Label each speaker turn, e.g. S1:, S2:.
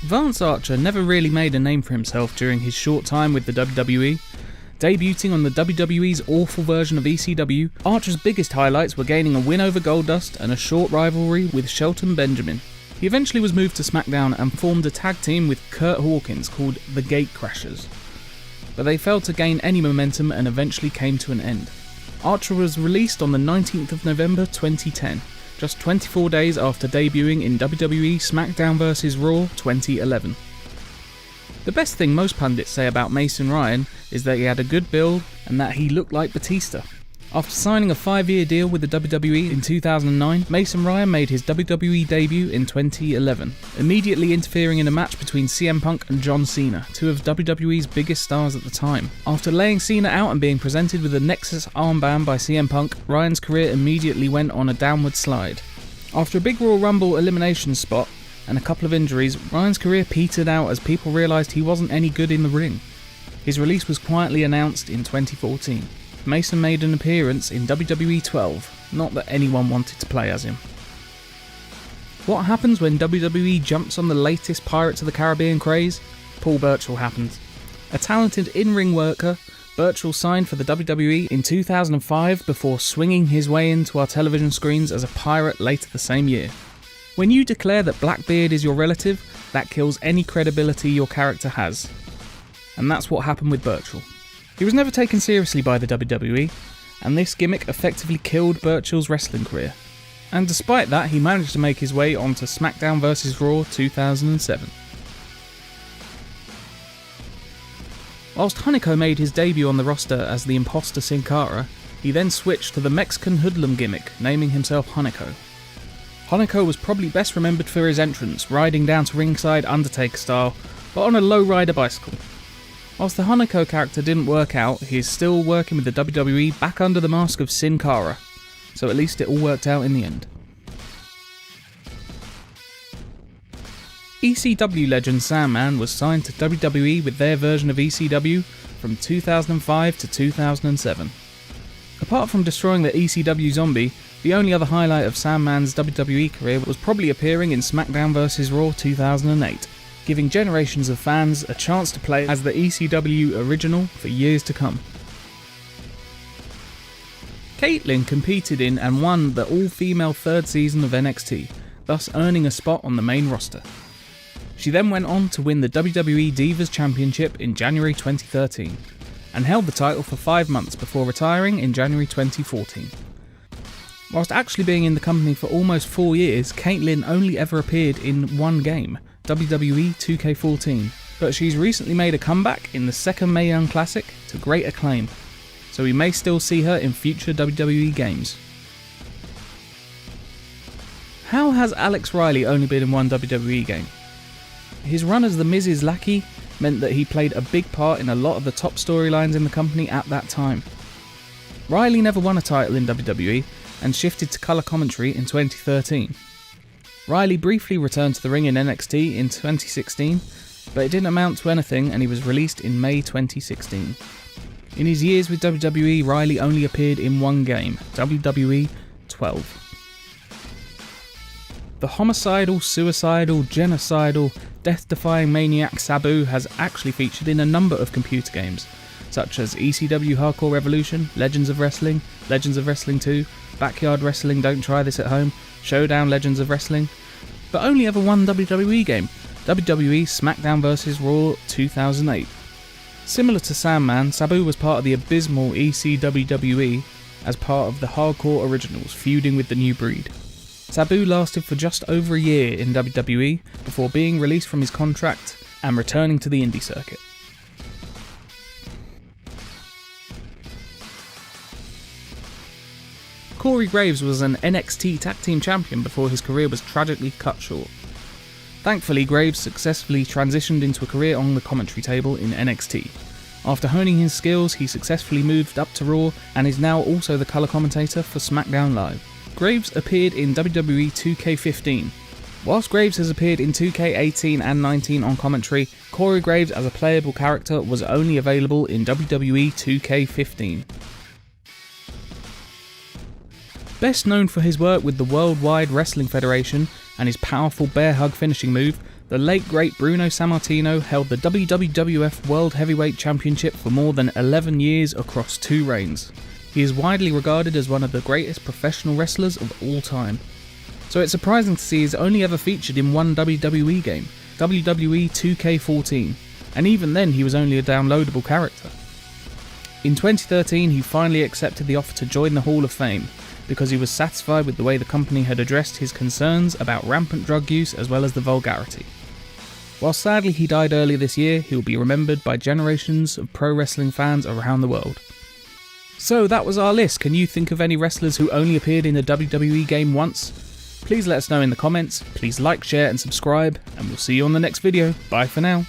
S1: Vance Archer never really made a name for himself during his short time with the WWE. Debuting on the WWE's awful version of ECW, Archer's biggest highlights were gaining a win over Goldust and a short rivalry with Shelton Benjamin. He eventually was moved to SmackDown and formed a tag team with Kurt Hawkins called the Gatecrashers, but they failed to gain any momentum and eventually came to an end. Archer was released on the 19th of November 2010, just 24 days after debuting in WWE Smackdown vs Raw 2011. The best thing most pundits say about Mason Ryan is that he had a good build and that he looked like Batista. After signing a 5-year deal with the WWE in 2009, Mason Ryan made his WWE debut in 2011, immediately interfering in a match between CM Punk and John Cena, two of WWE's biggest stars at the time. After laying Cena out and being presented with a Nexus armband by CM Punk, Ryan's career immediately went on a downward slide. After a big Royal Rumble elimination spot and a couple of injuries, Ryan's career petered out as people realised he wasn't any good in the ring. His release was quietly announced in 2014. Mason made an appearance in WWE 12, not that anyone wanted to play as him. What happens when WWE jumps on the latest Pirates of the Caribbean craze? Paul Burchill happens. A talented in-ring worker, Burchill signed for the WWE in 2005 before swinging his way into our television screens as a pirate later the same year. When you declare that Blackbeard is your relative, that kills any credibility your character has. And that's what happened with Burchill. He was never taken seriously by the WWE, and this gimmick effectively killed Burchill's wrestling career. And despite that, he managed to make his way onto SmackDown vs Raw 2007. Whilst HUNICO made his debut on the roster as the imposter Sin Cara, he then switched to the Mexican hoodlum gimmick, naming himself HUNICO. HUNICO was probably best remembered for his entrance, riding down to ringside Undertaker style, but on a low-rider bicycle. Whilst the HUNICO character didn't work out, he is still working with the WWE back under the mask of Sin Cara, so at least it all worked out in the end. ECW legend Sandman was signed to WWE with their version of ECW from 2005 to 2007. Apart from destroying the ECW zombie, the only other highlight of Sandman's WWE career was probably appearing in SmackDown vs Raw 2008. Giving generations of fans a chance to play as the ECW original for years to come. KAITLYN competed in and won the all-female third season of NXT, thus earning a spot on the main roster. She then went on to win the WWE Divas Championship in January 2013, and held the title for 5 months before retiring in January 2014. Whilst actually being in the company for almost 4 years, KAITLYN only ever appeared in one game, WWE 2K14, but she's recently made a comeback in the second Mae Young Classic to great acclaim, so we may still see her in future WWE games. How has Alex Riley only been in one WWE game? His run as the Miz's lackey meant that he played a big part in a lot of the top storylines in the company at that time. Riley never won a title in WWE and shifted to colour commentary in 2013. Riley briefly returned to the ring in NXT in 2016, but it didn't amount to anything and he was released in May 2016. In his years with WWE, Riley only appeared in one game, WWE 12. The homicidal, suicidal, genocidal, death-defying maniac Sabu has actually featured in a number of computer games, such as ECW Hardcore Revolution, Legends of Wrestling 2, Backyard Wrestling Don't Try This at Home, Showdown Legends of Wrestling, but only ever one WWE game, WWE Smackdown vs Raw 2008. Similar to Sandman, Sabu was part of the abysmal ECWWE as part of the Hardcore Originals, feuding with the New Breed. Sabu lasted for just over a year in WWE before being released from his contract and returning to the indie circuit. Corey Graves was an NXT Tag Team Champion before his career was tragically cut short. Thankfully, Graves successfully transitioned into a career on the commentary table in NXT. After honing his skills, he successfully moved up to Raw and is now also the colour commentator for SmackDown Live. Graves appeared in WWE 2K15. Whilst Graves has appeared in 2K18 and 19 on commentary, Corey Graves as a playable character was only available in WWE 2K15. Best known for his work with the Worldwide Wrestling Federation and his powerful bear hug finishing move, The late great Bruno Sammartino held the WWF World Heavyweight Championship for more than 11 years across 2 reigns. He is widely regarded as one of the greatest professional wrestlers of all time. So it's surprising to see he's only ever featured in one WWE game, WWE 2K14, and even then he was only a downloadable character. In 2013 he finally accepted the offer to join the Hall of Fame, because he was satisfied with the way the company had addressed his concerns about rampant drug use as well as the vulgarity. While sadly he died earlier this year, he will be remembered by generations of pro wrestling fans around the world. So that was our list. Can you think of any wrestlers who only appeared in a WWE game once? Please let us know in the comments, please like, share and subscribe, and we'll see you on the next video. Bye for now.